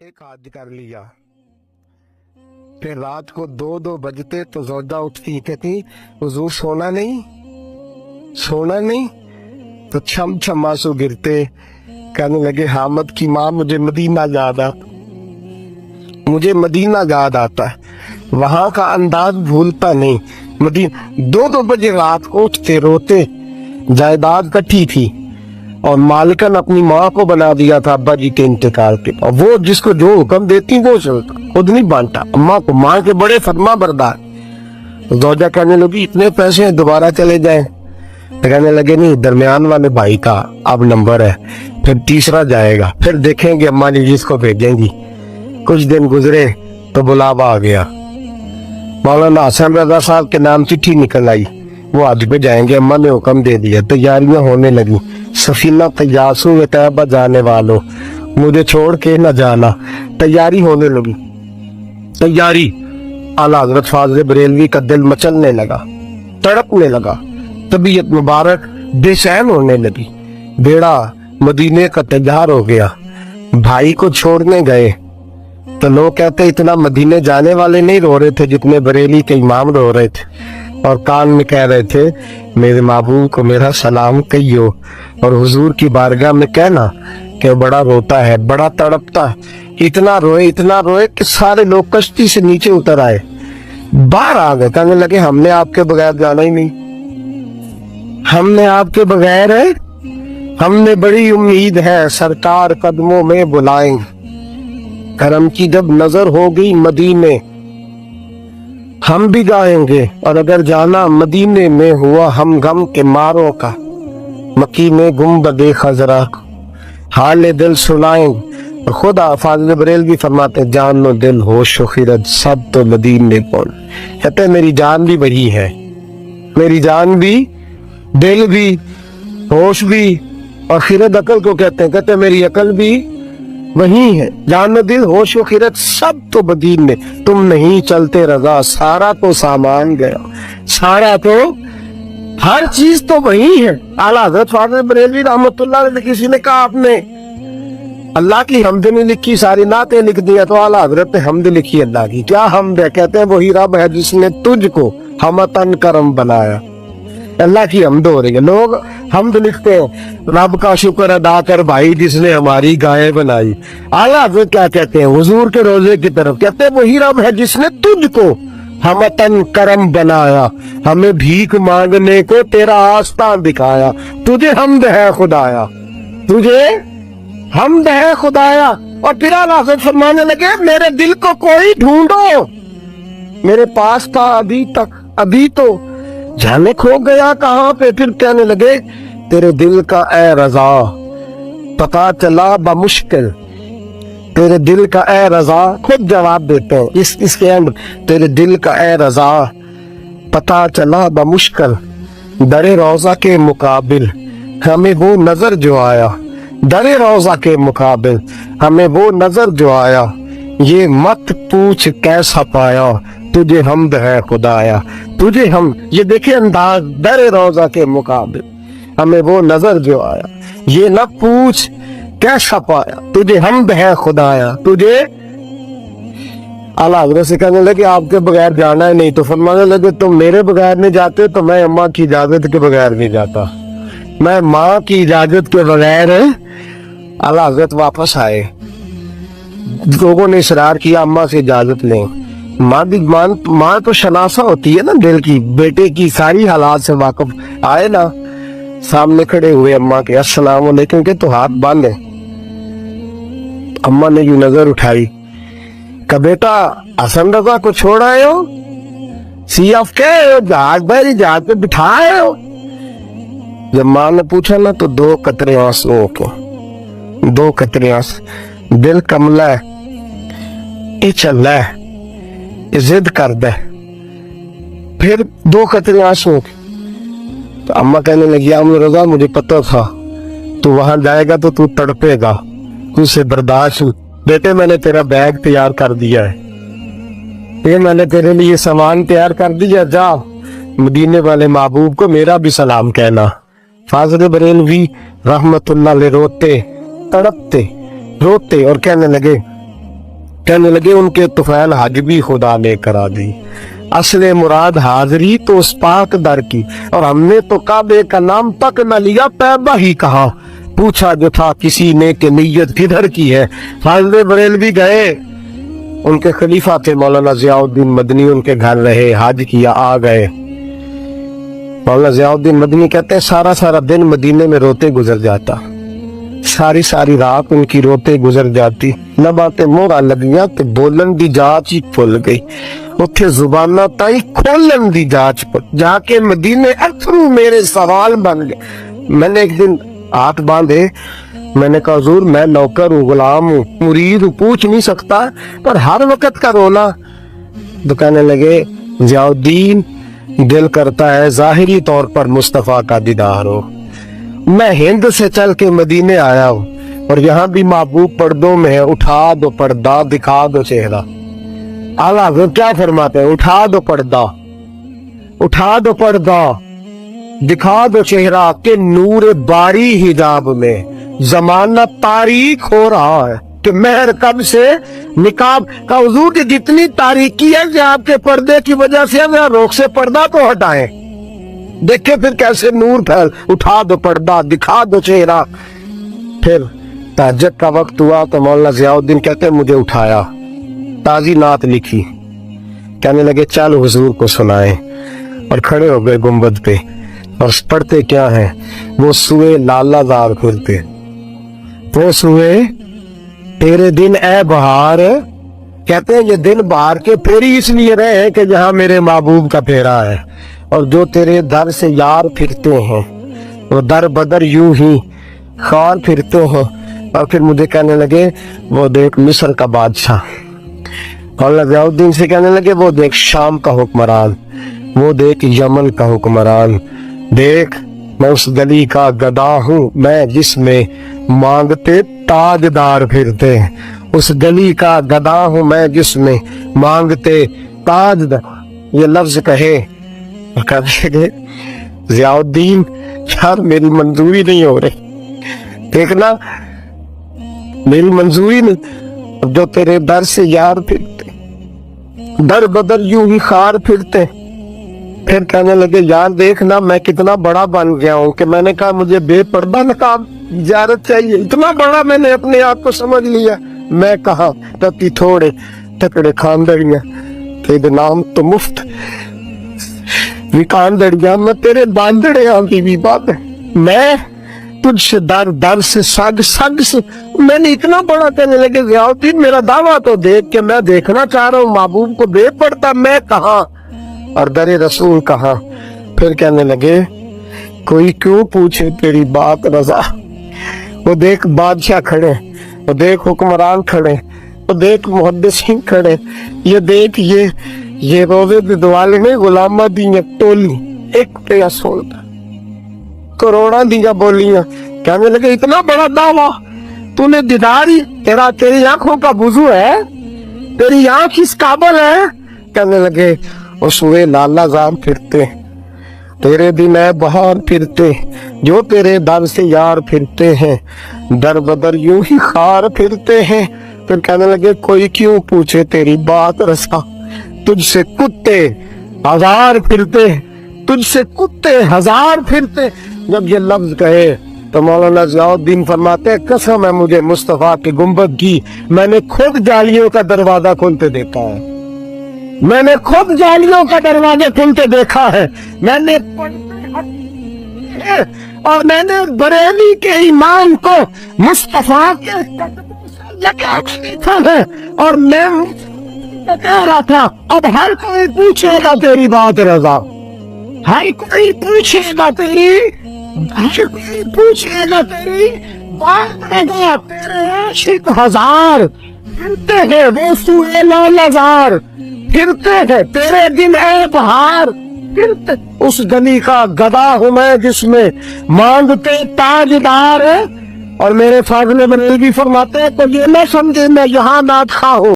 एक हज कर लिया। फिर रात को 2-2 बजते तो जोजा उठती कहती हुजूर सोना नहीं, सोना नहीं। तो छम छम आंसू गिरते, कहने लगे हामद की माँ मुझे मदीना याद आता, मुझे मदीना याद आता है, वहां का अंदाज भूलता नहीं। मदीना 2-2 बजे रात को उठते रोते। जायदाद इकट्ठी थी और मालिकन अपनी माँ को बना दिया था अब्बा जी के इंतकाल के, और वो जिसको जो हुक्म देती वो चलता, खुद नहीं बांटा अम्मा को। माँ के बड़े फरमा बरदार। तो जोजा कहने लगी इतने पैसे हैं दोबारा चले जाएं। तो कहने लगे नहीं, दरमियान वाले भाई का अब नंबर है, फिर तीसरा जाएगा, फिर देखेंगे अम्मा जी जिसको भेजेंगी। कुछ दिन गुजरे तो बुलावा आ गया, मौलाना हसन रजा साहब के नाम चिट्ठी निकल आई, वो हज पे जाएंगे, अम्मा ने हुक्म दे दिया। तैयारियां होने लगी। सफीना तैयासू में तैयबा जाने वालों, मुझे छोड़ के न जाना। तैयारी होने लगी, तैयारी। आला हजरत फाज़िल बरेलवी का दिल मचलने लगा, तड़पने लगा, तबीयत मुबारक बेचैन होने लगी। बेड़ा मदीने का तैयार हो गया। भाई को छोड़ने गए तो लोग कहते इतना मदीने जाने वाले नहीं रो रहे थे जितने बरेली के इमाम रो रहे थे, और कान में कह रहे थे मेरे महबूब को मेरा सलाम कहियो, और हुजूर की बारगाह में कहना कि वो बड़ा रोता है, बड़ा तड़पता है। इतना रोए कि सारे लोग कश्ती से नीचे उतर आए, बाहर आ गए, कहने लगे हमने आपके बगैर जाना ही नहीं, हमने आपके बगैर है, हमने बड़ी उम्मीद है सरकार कदमों में बुलाएं, करम की जब नजर होगी मदीने हम भी जाएंगे, और अगर जाना मदीने में हुआ हम गम के मारों का, मक्की में गुम्बदे खजरा हाल दिल सुनाएंगे। खुदा फाज़िल बरेलवी फरमाते जान लो दिल होश व खिरत सब तो मदीने पहुंच। कहते मेरी जान भी वही है, मेरी जान भी, दिल भी, होश भी, और खिरत अकल को कहते मेरी अकल भी वही है। जान दिल होश व खिरत सब तो मदीने, तुम नहीं चलते रजा सारा तो सामान गया, सारा तो हर चीज तो वही है। आला हज़रत फाज़िल बरेलवी रहमतुल्लाह अलैह किसी ने कहा आपने अल्लाह की हम्द नहीं लिखी, सारी नातें लिख दी, तो आला हज़रत ने हम्द लिखी अल्लाह की। क्या हम्द है? कहते हैं वही रब है जिसने तुझको हमतन करम बनाया। अल्लाह की हम्द हो रही है। लोग हम्द लिखते हैं रब का शुक्र अदा कर भाई जिसने हमारी गाय बनाई। आला हज़रत क्या कहते हैं हुजूर के रोजे की तरफ, कहते हैं वही रब है जिसने तुझको हमतन करम बनाया, हमें भीख मांगने को तेरा आस्था दिखाया। तुझे हम्द है खुदाया, तुझे हम्द है खुदाया। और फिर आला हज़रत फरमाने लगे मेरे दिल को कोई ढूंढो, मेरे पास था अभी तक, अभी तो जाने खो गया कहाँ पे। फिर कहने लगे तेरे दिल का ए रजा पता चला बमुश्किल, तेरे दिल का ए रजा, खुद जवाब देते हैं इसके एंड, तेरे दिल का ए रजा पता चला बमुश्किल, दरे रोजा के मुकाबिल हमें वो नजर जो आया, दरे रोजा के मुकाबिल हमें वो नजर जो आया, ये मत पूछ कैसा पाया, तुझे हम्द है खुदाया, तुझे हम। ये देखिए अंदाज, दरे रोजा के मुकाबिल हमें वो नजर जो आया, ये न पूछ कैसा पाया, तुझे हम्द है खुदाया, तुझे। आला हज़रत से कहने लगे आपके बगैर जाना है नहीं, तो फरमाने लगे तुम मेरे बगैर नहीं जाते तो मैं अम्मा की इजाजत के बगैर नहीं जाता, मैं माँ की इजाजत के बगैर। आला हज़रत वापस आए, लोगों ने इसरार किया अम्मा से इजाजत लें। माँ तो शनासा होती है ना दिल की, बेटे की सारी हालात से वाकिफ। आए ना सामने खड़े हुए अम्मा के, अस्सलाम वालेकुम के तो हाथ बांधे। अम्मा ने यूं नजर उठाई, का बेटा हसन रजा को छोड़ आए हो, सीएफ के जहाज पे बिठाए हो। जब माँ ने पूछा ना तो 2 कतरे आंसुओं के, 2 कतरे आंसू, दिल कमला है, ये चल है, ये जिद कर दे। फिर 2 कतरे आंसुओं के। तो अम्मा कहने लगी रजा मुझे पता था तू वहां जाएगा तो तू तड़पेगा, तुझसे बर्दाश्त। बेटे मैंने तेरा बैग तैयार कर दिया है, ये मैंने तेरे लिए सामान तैयार कर दिया, जा मदीने वाले महबूब को मेरा भी सलाम कहना। फाज़िल बरेलवी रहमतुल्लाह अलैह रोते तड़पते रोते और कहने लगे कहने लगे उनके तुफैल हज भी खुदा ने करा दी, असले मुराद हाजिरी तो उस पाक दर की, और हमने तो काबे का नाम तक न लिया, तैबा ही कहा। पूछा जो था किसी ने कि नीयत किधर की है। फाजले बरेलवी गए, उनके खलीफा थे मौलाना जियाउद्दीन मदनी, उनके घर रहे, हज किया, आ गए। मौलाना जियाउद्दीन मदनी कहते हैं सारा सारा दिन मदीने में रोते गुजर जाता, सारी सारी रात उनकी रोते गुजर जाती। लबां ते मोहरां लगियां ते बोलन दी जाच ही भुल गई, उत्थे जुबाना ताई खोलन दी जाच पर जाके मदीने अथरू मेरे सवाल बन गए। मैंने एक दिन हाथ बांधे, मैंने कहा हुजूर मैं नौकर हूँ, गुलाम हूँ, मुरीद हूँ, पूछ नहीं सकता, पर हर वक्त का रोना। तो कहने लगे जियाउद्दीन दिल करता है जाहिरी तौर पर मुस्तफा का दीदार हो। मैं हिंद से चल के मदीने आया हूँ और यहाँ भी महबूब पर्दों में है, उठा दो पर्दा दिखा दो चेहरा। आला हज़रत क्या फरमाते हैं, उठा दो पर्दा, उठा दो पर्दा दिखा दो चेहरा, के नूर बारी हिजाब में जमाना तारीख हो रहा है कि मेहर कब से निकाब का। हुजूर की जितनी तारीकी है कि आपके पर्दे की वजह से मेरा रोक से पर्दा तो हटाएं, देखे फिर कैसे नूर फैल। उठा दो पर्दा दिखा दो चेहरा। फिर तहज्जुद का वक्त हुआ तो मौलाना जियाउद्दीन कहते मुझे उठाया, ताजी नात लिखी, कहने लगे चल हुजूर को सुनाए, और खड़े हो गए गुंबद पे और पढ़ते क्या है, वो सुए लालाजार खुलते, वो सुए तेरे दिन ए बहार। कहते हैं ये दिन बहार के फेरी इसलिए रहे हैं कि जहां मेरे महबूब का फेरा है, और जो तेरे दर से यार फिरते हैं वो दर बदर यूं ही खार फिरते हैं। और फिर मुझे कहने लगे वो देख मिस्र का बादशाह, मौलाना जियाउद्दीन से कहने लगे वो देख शाम का हुक्मरान, वो देख यमन का हुक्मरान, देख मैं उस गली का गदा हूँ मैं जिसमें मांगते ताजदार फिरते हैं, उस गली का गदा हूँ मैं जिसमें मांगते ताजदार। ये लफ्ज कहे और कहने लगे जियाउद्दीन यार मेरी मंजूरी नहीं हो रही, देखना मेरी मंजूरी नहीं। जो तेरे दर से यार फिरते दर बदर यूं ही खार फिरते। फिर कहने लगे यार देखना मैं कितना बड़ा बन गया हूँ कि मैंने कहा मुझे बेपर्दा नकाब इजाजत चाहिए, इतना बड़ा मैंने अपने आप को समझ लिया। मैं कहा तकी थोड़े टकड़े खानदड़ियां तेरे नाम तो मुफ्त विकानदड़ियां, मैं तेरे बांधड़े आंधी भी बात, मैं तुझसे दर दर से सग सग से। मैंने इतना बड़ा कहने लगे जियाउद्दीन मेरा दावा तो देख के मैं देखना चाह रहा हूँ महबूब को बेपड़ता, मैं कहा और दरे रसूल कहा। फिर कहने लगे कोई क्यों पूछे तेरी बात रजा, वो देख बादशाह खड़े, वो देख हुक्मरान खड़े, वो देख मुहद्दिसीन खड़े, ये देख ये रोजे दिदवाले ने गुलामा दी टोली एक पे सोलता करोड़ा दिया बोलियां। कहने लगे इतना बड़ा दावा तूने दीदार ही तेरी आंखों का बुजू है, तेरी आंख इस काबल है। कहने लगे उसवे लाला जाम फिरते तेरे दिन है बहार फिरते, जो तेरे दर से यार फिरते हैं दर बदर यूं ही खार फिरते हैं। फिर कहने लगे कोई क्यों पूछे तेरी बात रसा, तुझसे कुत्ते हजार फिरते, तुझसे कुत्ते हजार फिरते। जब ये लफ्ज कहे तो मौलाना जियाउद्दीन फरमाते हैं कसम है मुझे मुस्तफा के गुंबद की, मैंने खुद जालियों का दरवाजा खोलते देखा है, मैंने खुद जालियों का दरवाजा खोलते देखा है, मैंने और मैंने बरेली के ईमान को मुस्तफा के देखा है। और मैं कह रहा था अब हर कोई पूछेगा तेरी बात रजा, हर कोई पूछेगा तेरी, हर कोई पूछेगा तेरी बात रजा। तेरे आशिक हजार फिरते हैं वो सुए लालाजार, फिरते हैं तेरे दिन है बहार फिरते, उस गली का गदा हूं मैं जिसमें मांगते ताजदार। और मेरे फाजले बरेलवी फरमाते हैं तो ये न समझे मैं यहाँ नात खा हूं।